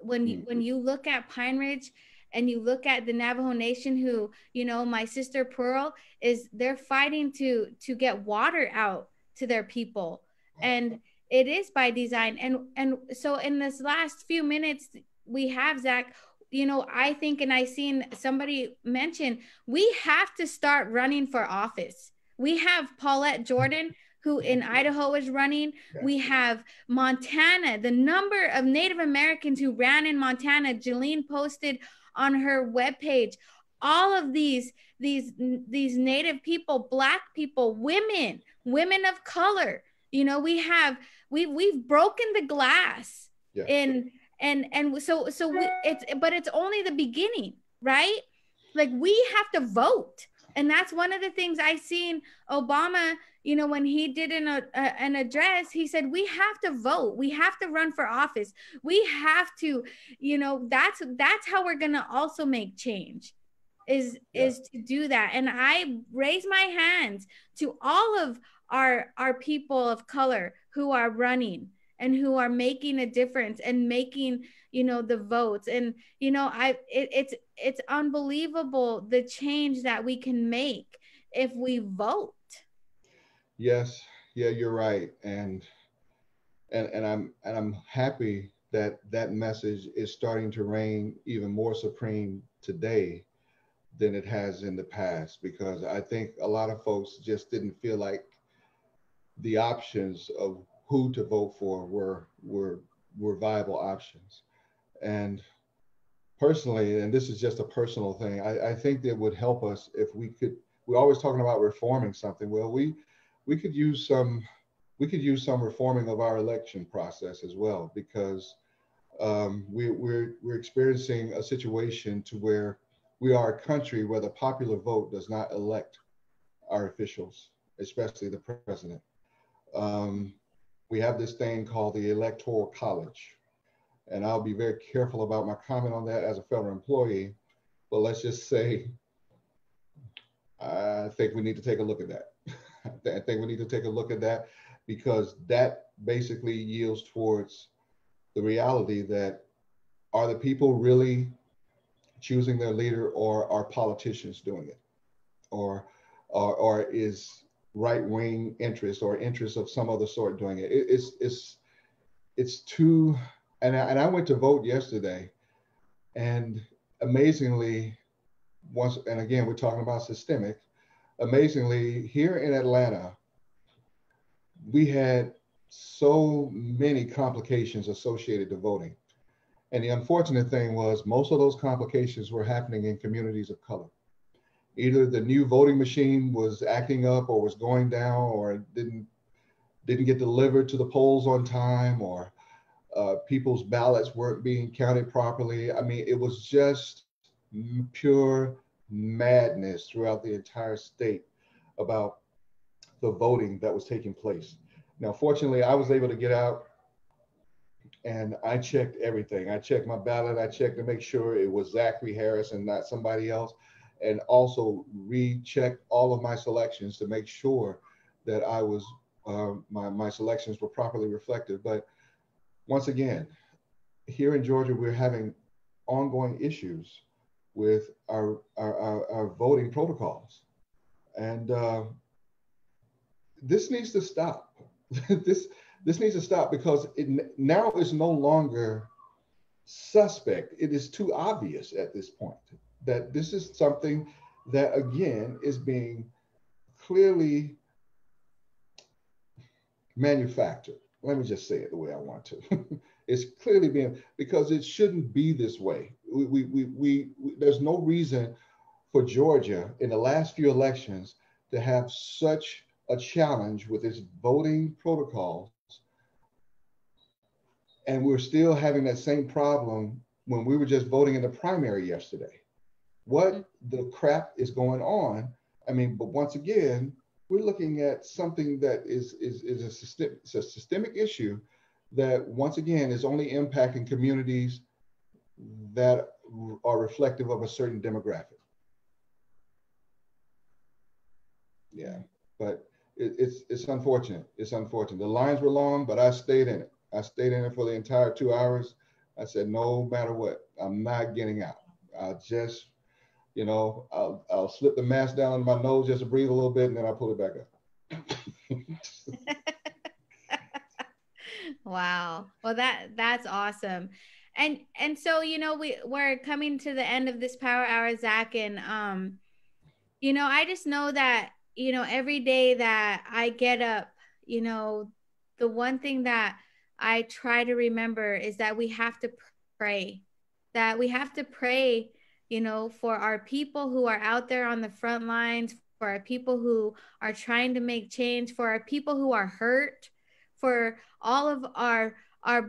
Mm. When you look at Pine Ridge and you look at the Navajo Nation, who, my sister Pearl, is they're fighting to get water out to their people. And it is by design. And so in this last few minutes we have, Zach, I think, and I seen somebody mention, we have to start running for office. We have Paulette Jordan, who in Idaho is running. Yeah. We have Montana, the number of Native Americans who ran in Montana. Jillian posted on her webpage all of these Native people, Black people, women of color. We've broken the glass Yes. in, it's, but it's only the beginning, right? Like, we have to vote. And that's one of the things I seen Obama, when he did an address, he said, we have to vote. We have to run for office. We have to, that's how we're going to also make change, Yeah. is to do that. And I raise my hands to all of our people of color who are running and who are making a difference and making, the votes. And, it's unbelievable the change that we can make if we vote. Yes. Yeah, you're right. And I'm happy that that message is starting to reign even more supreme today than it has in the past, because I think a lot of folks just didn't feel like the options of who to vote for were viable options. And personally, and this is just a personal thing, I think that would help us if we could. We're always talking about reforming something. Well, we could use some reforming of our election process as well, because we're experiencing a situation to where we are a country where the popular vote does not elect our officials, especially the president. Um, we have this thing called the Electoral College, and I'll be very careful about my comment on that as a federal employee. But let's just say I think we need to take a look at that. I think we need to take a look at that, because that basically yields towards the reality that, are the people really choosing their leader, or are politicians doing it, or or is right wing interest or interest of some other sort doing it? It's too. And I went to vote yesterday, and amazingly, once and again, we're talking about systemic. Amazingly, here in Atlanta, we had so many complications associated to voting. And the unfortunate thing was, most of those complications were happening in communities of color. Either the new voting machine was acting up, or was going down, or didn't get delivered to the polls on time, or people's ballots weren't being counted properly. I mean, it was just pure madness throughout the entire state about the voting that was taking place. Now, fortunately, I was able to get out, and I checked everything. I checked my ballot. I checked to make sure it was Zachary Harris and not somebody else, and also rechecked all of my selections to make sure that I was my selections were properly reflected. But once again, here in Georgia, we're having ongoing issues with our voting protocols, and this needs to stop. this this needs to stop, because it now is no longer suspect. It is too obvious at this point that this is something that, again, is being clearly manufactured. Let me just say it the way I want to. It's clearly being, because it shouldn't be this way. There's no reason for Georgia in the last few elections to have such a challenge with its voting protocols, And we're still having that same problem when we were just voting in the primary yesterday. What the crap is going on? I mean, but once again, we're looking at something that is a systemic issue that once again is only impacting communities that are reflective of a certain demographic. Yeah, but it's unfortunate. It's unfortunate. The lines were long, but I stayed in it. I stayed in it for the entire 2 hours. I said, no matter what, I'm not getting out. I'll just, I'll slip the mask down on my nose just to breathe a little bit, and then I'll pull it back up. Wow. Well, that's awesome. And so, we're coming to the end of this power hour, Zach, and I just know that, every day that I get up, the one thing that I try to remember is that we have to pray, that we have to pray, for our people who are out there on the front lines, for our people who are trying to make change, for our people who are hurt, for all of our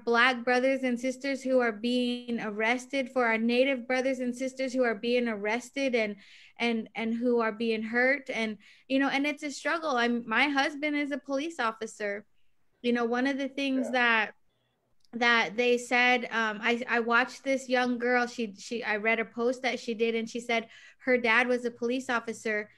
Black brothers and sisters who are being arrested, for our Native brothers and sisters who are being arrested and who are being hurt. And and it's a struggle. My husband is a police officer. One of the things Yeah. that they said, I watched this young girl, she I read a post that she did, and she said her dad was a police officer.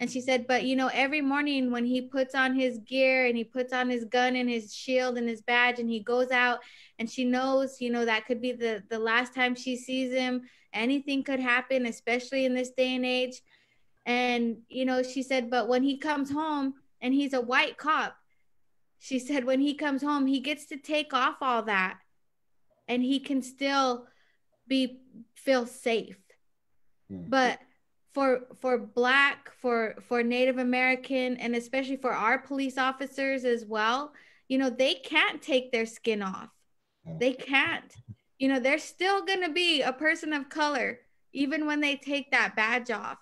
And she said, but every morning when he puts on his gear and he puts on his gun and his shield and his badge and he goes out, and she knows, that could be the last time she sees him. Anything could happen, especially in this day and age. And she said, but when he comes home, and he's a white cop, she said, when he comes home, he gets to take off all that, and he can still feel safe. But for Black, for Native American, and especially for our police officers as well, they can't take their skin off. They can't. They're still going to be a person of color even when they take that badge off.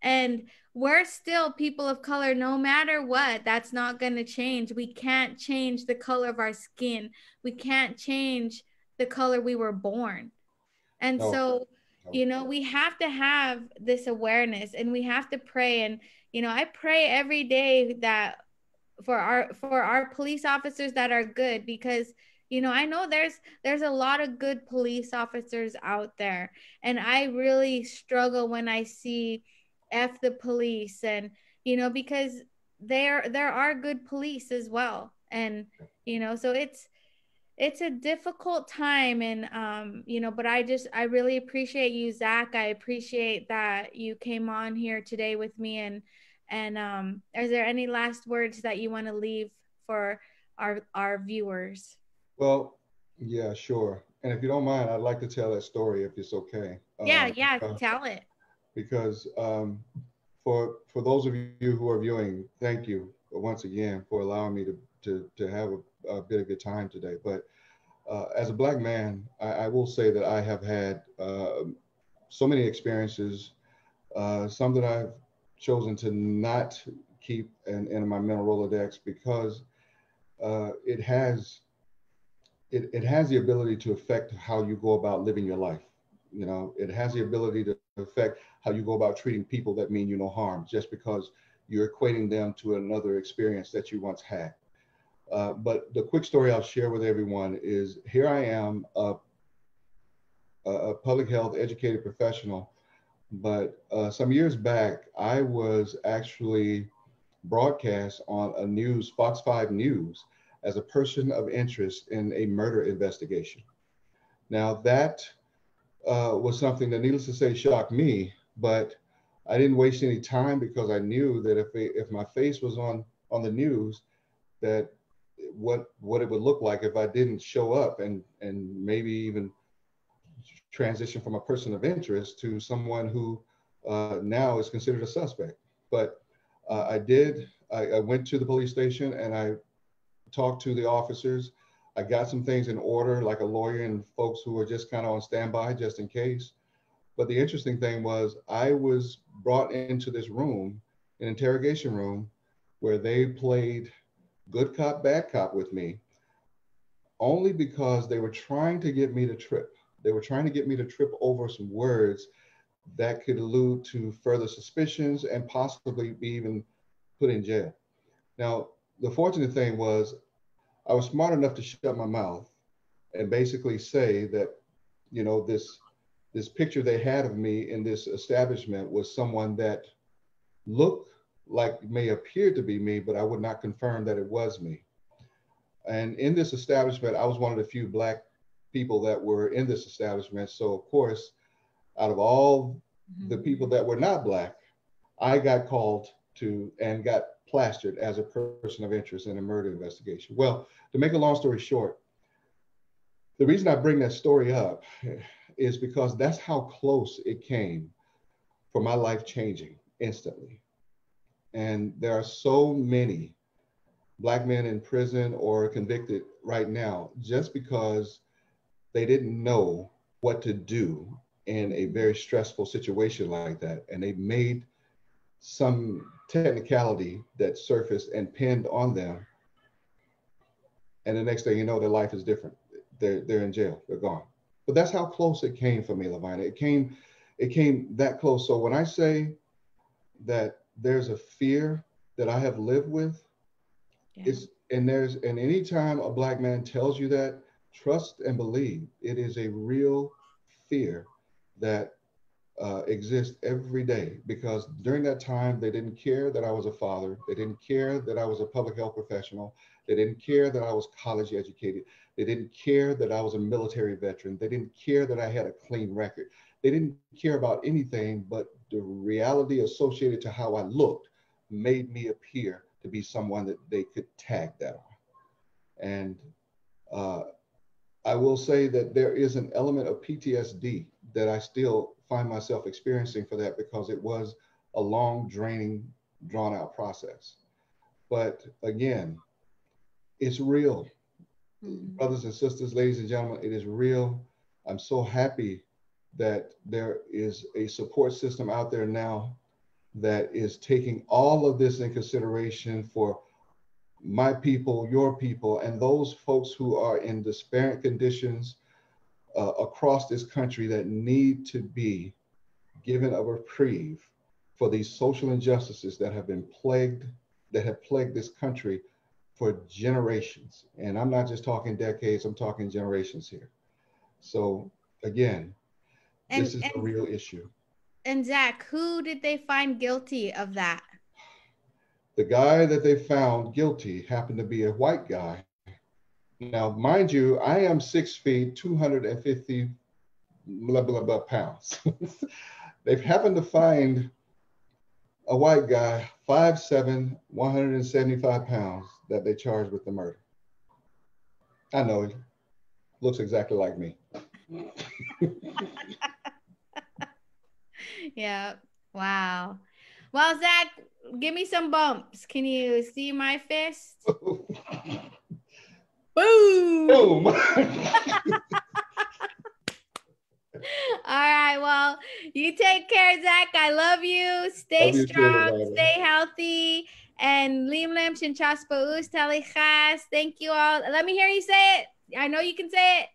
And we're still people of color no matter what. That's not going to change. We can't change the color of our skin. We can't change the color we were born. And No, so, no. we have to have this awareness, and we have to pray. And I pray every day that for our police officers that are good, because I know there's a lot of good police officers out there, and I really struggle when I see F the police. And because there are good police as well. And so it's a difficult time. And but I really appreciate you, Zach. I appreciate that you came on here today with me. And is there any last words that you want to leave for our viewers? Well, yeah, sure. And if you don't mind, I'd like to tell that story if it's okay. Yeah, tell it. Because for those of you who are viewing, thank you once again for allowing me to have a bit of your time today. But as a Black man, I will say that I have had so many experiences, some that I've chosen to not keep in my mental Rolodex because it has it has the ability to affect how you go about living your life. It has the ability to affect how you go about treating people that mean you no harm, just because you're equating them to another experience that you once had. But the quick story I'll share with everyone is here I am, a public health educated professional, but some years back, I was actually broadcast on a news, Fox 5 News, as a person of interest in a murder investigation. Now, that was something that, needless to say, shocked me, but I didn't waste any time because I knew that if my face was on the news, that what it would look like if I didn't show up and maybe even transition from a person of interest to someone who now is considered a suspect. But I did. I went to the police station and I talked to the officers. I got some things in order, like a lawyer and folks who were just kind of on standby just in case. But the interesting thing was I was brought into this room, an interrogation room, where they played good cop, bad cop with me only because they were trying to get me to trip. They were trying to get me to trip over some words that could allude to further suspicions and possibly be even put in jail. Now, the fortunate thing was I was smart enough to shut my mouth and basically say that, this picture they had of me in this establishment was someone that looked like may appear to be me, but I would not confirm that it was me. And in this establishment, I was one of the few Black people that were in this establishment. So, of course, out of all the people that were not Black, I got called to and got plastered as a person of interest in a murder investigation. Well, to make a long story short, the reason I bring that story up is because that's how close it came for my life changing instantly. And there are so many Black men in prison or convicted right now just because they didn't know what to do in a very stressful situation like that. And they made some technicality that surfaced and pinned on them. And the next thing you know, their life is different. They're in jail, they're gone. But that's how close it came for me, LoVina. It came that close. So when I say that there's a fear that I have lived with, and anytime a Black man tells you that, trust and believe it is a real fear that exists every day, because during that time they didn't care that I was a father, they didn't care that I was a public health professional, they didn't care that I was college educated, they didn't care that I was a military veteran, they didn't care that I had a clean record, they didn't care about anything but the reality associated to how I looked made me appear to be someone that they could tag that on. And I will say that there is an element of PTSD that I still find myself experiencing for that, because it was a long, draining, drawn out process. But again, it's real. Brothers and sisters, ladies and gentlemen, it is real. I'm so happy that there is a support system out there now that is taking all of this in consideration for my people, your people, and those folks who are in disparate conditions across this country that need to be given a reprieve for these social injustices that have plagued this country for generations. And I'm not just talking decades, I'm talking generations here. So again, this is a real issue. And Zach, who did they find guilty of that? The guy that they found guilty happened to be a white guy. Now, mind you, I am 6 feet, 250 blah, blah, blah pounds. They've happened to find a white guy, 5'7", 175 pounds, that they charged with the murder. I know, he looks exactly like me. Yeah. Wow. Well, Zach, give me some bumps. Can you see my fist? Boom. Boom. All right. Well, you take care, Zach. I love you. Stay strong, stay healthy. And Limlim Shinchaspa Talichas. Thank you all. Let me hear you say it. I know you can say it.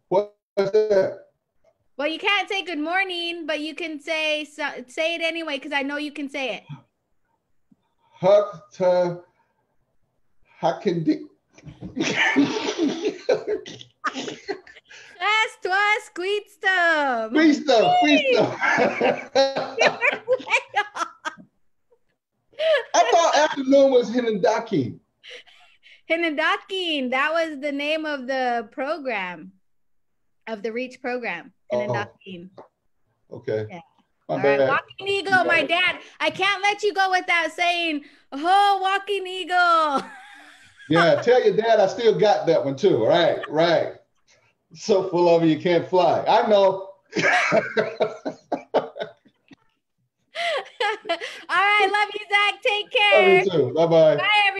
What's that? Well, you can't say good morning, but you can say it anyway, because I know you can say it. Hakta Hakindi. That's twas Queetstum. Queetstum. I thought afternoon was Hinandaki. Hinandakin. That was the name of the program, of the Reach program. Hinandakin. Okay. Yeah. All right. Walking Eagle, my dad. I can't let you go without saying, oh, Walking Eagle. Yeah, tell your dad I still got that one too. Right. So full of it, you can't fly. I know. All right. Love you, Zach. Take care. Love you too. Bye-bye. Bye.